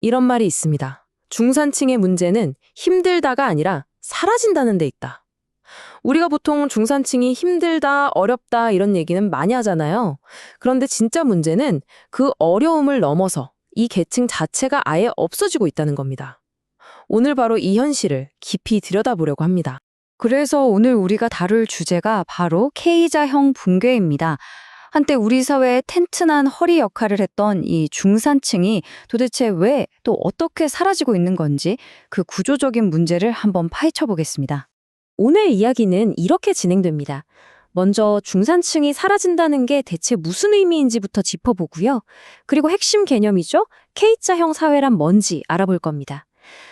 이런 말이 있습니다. 중산층의 문제는 힘들다가 아니라 사라진다는 데 있다. 우리가 보통 중산층이 힘들다, 어렵다 이런 얘기는 많이 하잖아요. 그런데 진짜 문제는 그 어려움을 넘어서 이 계층 자체가 아예 없어지고 있다는 겁니다. 오늘 바로 이 현실을 깊이 들여다보려고 합니다. 그래서 오늘 우리가 다룰 주제가 바로 K자형 붕괴입니다. 한때 우리 사회에 튼튼한 허리 역할을 했던 이 중산층이 도대체 왜 또 어떻게 사라지고 있는 건지 그 구조적인 문제를 한번 파헤쳐 보겠습니다. 오늘 이야기는 이렇게 진행됩니다. 먼저 중산층이 사라진다는 게 대체 무슨 의미인지부터 짚어보고요. 그리고 핵심 개념이죠. K자형 사회란 뭔지 알아볼 겁니다.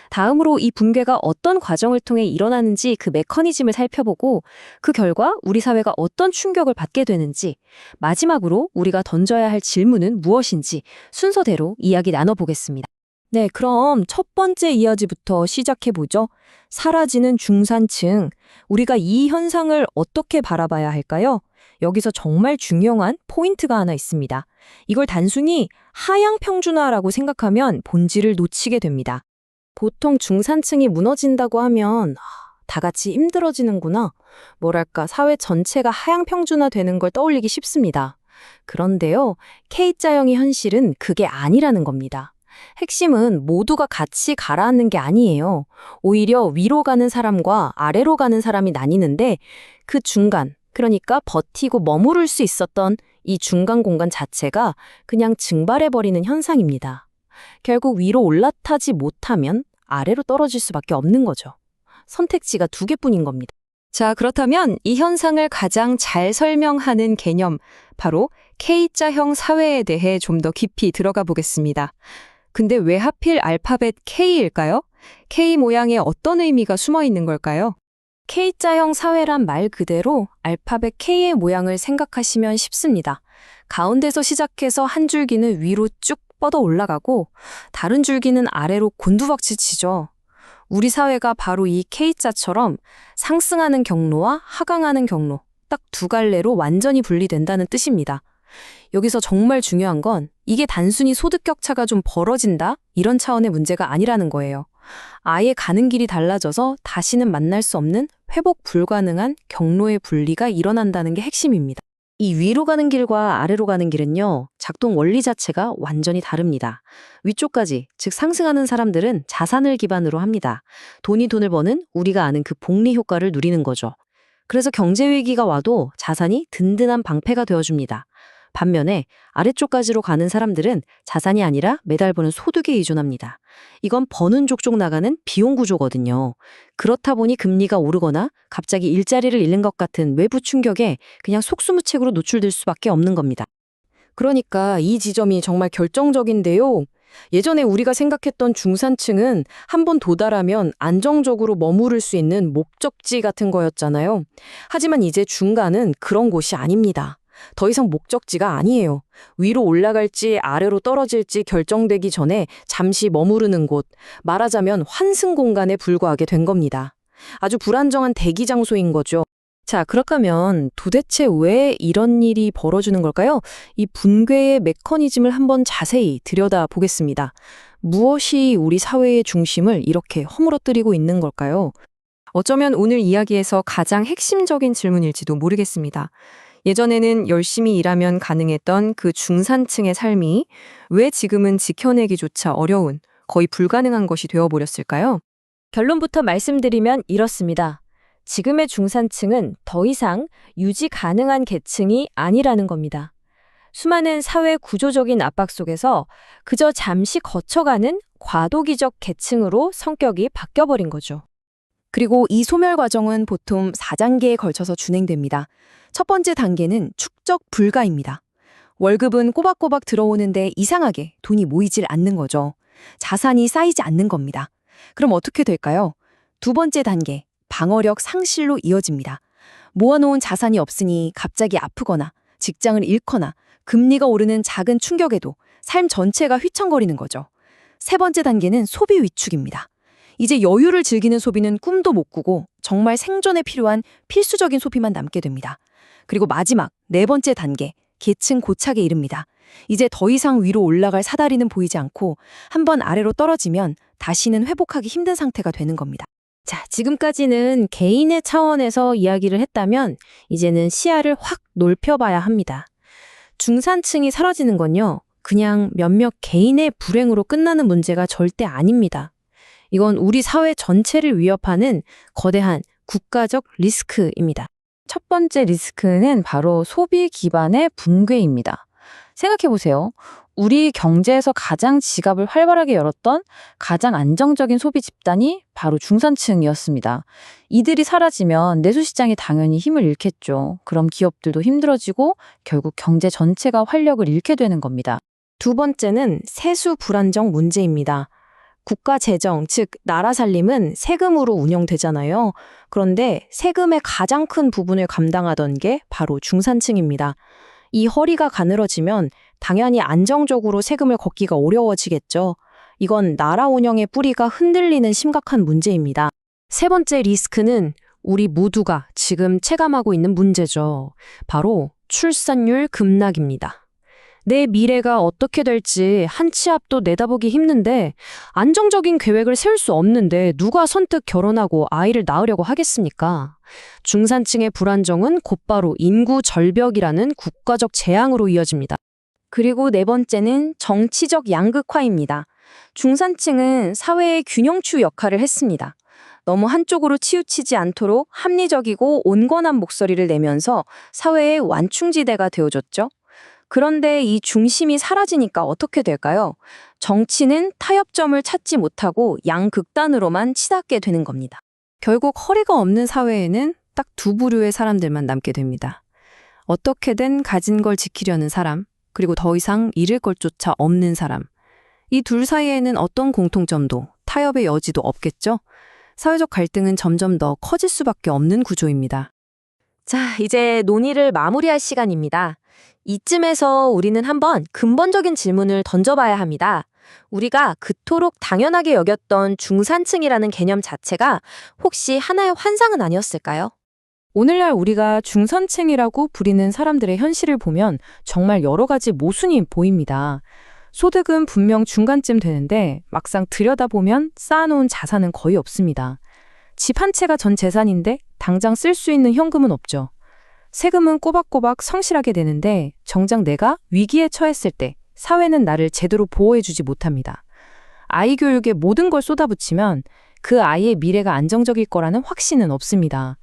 다음으로 이 붕괴가 어떤 과정을 통해 일어나는지 그 메커니즘을 살펴보고 그 결과 우리 사회가 어떤 충격을 받게 되는지, 마지막으로 우리가 던져야 할 질문은 무엇인지 순서대로 이야기 나눠보겠습니다. 네, 그럼 첫 번째 이야기부터 시작해보죠. 사라지는 중산층. 우리가 이 현상을 어떻게 바라봐야 할까요? 여기서 정말 중요한 포인트가 하나 있습니다. 이걸 단순히 하향 평준화라고 생각하면 본질을 놓치게 됩니다. 보통 중산층이 무너진다고 하면 다 같이 힘들어지는구나. 뭐랄까, 사회 전체가 하향 평준화되는 걸 떠올리기 쉽습니다. 그런데요, K자형의 현실은 그게 아니라는 겁니다. 핵심은 모두가 같이 가라앉는 게 아니에요. 오히려 위로 가는 사람과 아래로 가는 사람이 나뉘는데 그 중간, 그러니까 버티고 머무를 수 있었던 이 중간 공간 자체가 그냥 증발해버리는 현상입니다. 결국 위로 올라타지 못하면 아래로 떨어질 수밖에 없는 거죠. 선택지가 두 개뿐인 겁니다. 자, 그렇다면 이 현상을 가장 잘 설명하는 개념, 바로 K자형 사회에 대해 좀 더 깊이 들어가 보겠습니다. 근데 왜 하필 알파벳 K일까요? K 모양에 어떤 의미가 숨어 있는 걸까요? K자형 사회란 말 그대로 알파벳 K의 모양을 생각하시면 쉽습니다. 가운데서 시작해서 한 줄기는 위로 쭉 뻗어 올라가고 다른 줄기는 아래로 곤두박질 치죠. 우리 사회가 바로 이 K자처럼 상승하는 경로와 하강하는 경로, 딱 두 갈래로 완전히 분리된다는 뜻입니다. 여기서 정말 중요한 건 이게 단순히 소득 격차가 좀 벌어진다? 이런 차원의 문제가 아니라는 거예요. 아예 가는 길이 달라져서 다시는 만날 수 없는 회복 불가능한 경로의 분리가 일어난다는 게 핵심입니다. 이 위로 가는 길과 아래로 가는 길은요, 작동 원리 자체가 완전히 다릅니다. 위쪽까지, 즉 상승하는 사람들은 자산을 기반으로 합니다. 돈이 돈을 버는 우리가 아는 그 복리 효과를 누리는 거죠. 그래서 경제 위기가 와도 자산이 든든한 방패가 되어줍니다. 반면에 아래쪽까지로 가는 사람들은 자산이 아니라 매달 버는 소득에 의존합니다. 이건 버는 족족 나가는 비용 구조거든요. 그렇다 보니 금리가 오르거나 갑자기 일자리를 잃는 것 같은 외부 충격에 그냥 속수무책으로 노출될 수밖에 없는 겁니다. 그러니까 이 지점이 정말 결정적인데요. 예전에 우리가 생각했던 중산층은 한번 도달하면 안정적으로 머무를 수 있는 목적지 같은 거였잖아요. 하지만 이제 중간은 그런 곳이 아닙니다. 더 이상 목적지가 아니에요. 위로 올라갈지 아래로 떨어질지 결정되기 전에 잠시 머무르는 곳, 말하자면 환승 공간에 불과하게 된 겁니다. 아주 불안정한 대기 장소인 거죠. 자, 그렇다면 도대체 왜 이런 일이 벌어지는 걸까요? 이 붕괴의 메커니즘을 한번 자세히 들여다보겠습니다. 무엇이 우리 사회의 중심을 이렇게 허물어뜨리고 있는 걸까요? 어쩌면 오늘 이야기에서 가장 핵심적인 질문일지도 모르겠습니다. 예전에는 열심히 일하면 가능했던 그 중산층의 삶이 왜 지금은 지켜내기조차 어려운, 거의 불가능한 것이 되어버렸을까요? 결론부터 말씀드리면 이렇습니다. 지금의 중산층은 더 이상 유지 가능한 계층이 아니라는 겁니다. 수많은 사회 구조적인 압박 속에서 그저 잠시 거쳐가는 과도기적 계층으로 성격이 바뀌어버린 거죠. 그리고 이 소멸 과정은 보통 4단계에 걸쳐서 진행됩니다. 첫 번째 단계는 축적 불가입니다. 월급은 꼬박꼬박 들어오는데 이상하게 돈이 모이질 않는 거죠. 자산이 쌓이지 않는 겁니다. 그럼 어떻게 될까요? 두 번째 단계, 방어력 상실로 이어집니다. 모아놓은 자산이 없으니 갑자기 아프거나 직장을 잃거나 금리가 오르는 작은 충격에도 삶 전체가 휘청거리는 거죠. 세 번째 단계는 소비 위축입니다. 이제 여유를 즐기는 소비는 꿈도 못 꾸고 정말 생존에 필요한 필수적인 소비만 남게 됩니다. 그리고 마지막 네 번째 단계, 계층 고착에 이릅니다. 이제 더 이상 위로 올라갈 사다리는 보이지 않고 한번 아래로 떨어지면 다시는 회복하기 힘든 상태가 되는 겁니다. 자, 지금까지는 개인의 차원에서 이야기를 했다면 이제는 시야를 확 넓혀봐야 합니다. 중산층이 사라지는 건요, 그냥 몇몇 개인의 불행으로 끝나는 문제가 절대 아닙니다. 이건 우리 사회 전체를 위협하는 거대한 국가적 리스크입니다. 첫 번째 리스크는 바로 소비 기반의 붕괴입니다. 생각해보세요. 우리 경제에서 가장 지갑을 활발하게 열었던 가장 안정적인 소비 집단이 바로 중산층이었습니다. 이들이 사라지면 내수시장이 당연히 힘을 잃겠죠. 그럼 기업들도 힘들어지고 결국 경제 전체가 활력을 잃게 되는 겁니다. 두 번째는 세수 불안정 문제입니다. 국가 재정, 즉 나라 살림은 세금으로 운영되잖아요. 그런데 세금의 가장 큰 부분을 감당하던 게 바로 중산층입니다. 이 허리가 가늘어지면 당연히 안정적으로 세금을 걷기가 어려워지겠죠. 이건 나라 운영의 뿌리가 흔들리는 심각한 문제입니다. 세 번째 리스크는 우리 모두가 지금 체감하고 있는 문제죠. 바로 출산율 급락입니다. 내 미래가 어떻게 될지 한 치 앞도 내다보기 힘든데 안정적인 계획을 세울 수 없는데 누가 선뜻 결혼하고 아이를 낳으려고 하겠습니까? 중산층의 불안정은 곧바로 인구 절벽이라는 국가적 재앙으로 이어집니다. 그리고 네 번째는 정치적 양극화입니다. 중산층은 사회의 균형추 역할을 했습니다. 너무 한쪽으로 치우치지 않도록 합리적이고 온건한 목소리를 내면서 사회의 완충지대가 되어줬죠. 그런데 이 중심이 사라지니까 어떻게 될까요? 정치는 타협점을 찾지 못하고 양극단으로만 치닫게 되는 겁니다. 결국 허리가 없는 사회에는 딱 두 부류의 사람들만 남게 됩니다. 어떻게든 가진 걸 지키려는 사람, 그리고 더 이상 잃을 것조차 없는 사람. 이 둘 사이에는 어떤 공통점도, 타협의 여지도 없겠죠? 사회적 갈등은 점점 더 커질 수밖에 없는 구조입니다. 자, 이제 논의를 마무리할 시간입니다. 이쯤에서 우리는 한번 근본적인 질문을 던져봐야 합니다. 우리가 그토록 당연하게 여겼던 중산층이라는 개념 자체가 혹시 하나의 환상은 아니었을까요? 오늘날 우리가 중산층이라고 부리는 사람들의 현실을 보면 정말 여러 가지 모순이 보입니다. 소득은 분명 중간쯤 되는데 막상 들여다보면 쌓아놓은 자산은 거의 없습니다. 집 한 채가 전 재산인데 당장 쓸 수 있는 현금은 없죠. 세금은 꼬박꼬박 성실하게 내는데 정작 내가 위기에 처했을 때 사회는 나를 제대로 보호해주지 못합니다. 아이 교육에 모든 걸 쏟아붓지면 그 아이의 미래가 안정적일 거라는 확신은 없습니다.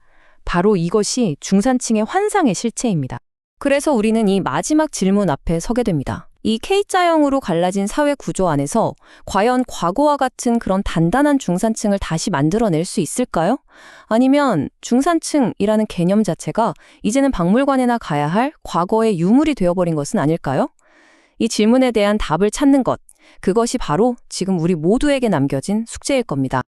바로 이것이 중산층의 환상의 실체입니다. 그래서 우리는 이 마지막 질문 앞에 서게 됩니다. 이 K자형으로 갈라진 사회 구조 안에서 과연 과거와 같은 그런 단단한 중산층을 다시 만들어낼 수 있을까요? 아니면 중산층이라는 개념 자체가 이제는 박물관에나 가야 할 과거의 유물이 되어버린 것은 아닐까요? 이 질문에 대한 답을 찾는 것, 그것이 바로 지금 우리 모두에게 남겨진 숙제일 겁니다.